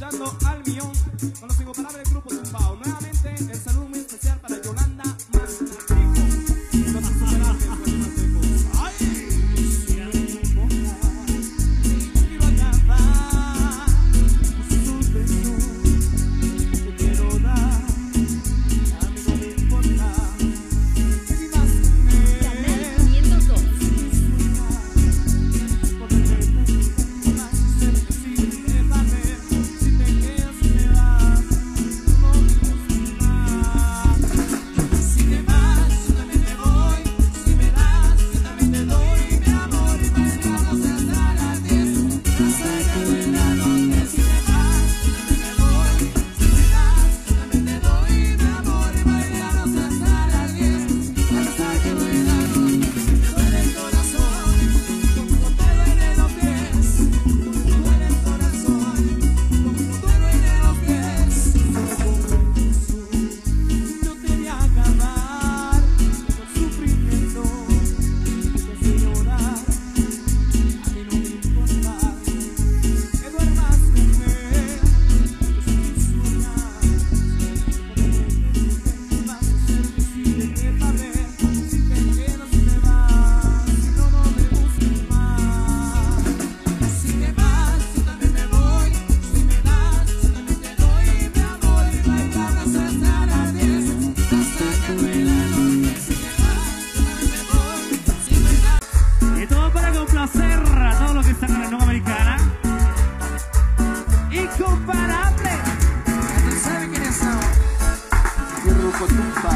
escuchando al millón con los incomparables grupos Tumbao. Nuevamente, el saludo muy especial para Yolanda Manteco. Los insuperables guatemaltecos. ¡Ay! Quiero acabar sus besos. Te quiero dar. A mí no me importa. Si vas con él. A todos los que están en la Nueva Americana. Incomparable. ¿Sabe quiénes son? El grupo Tumbao.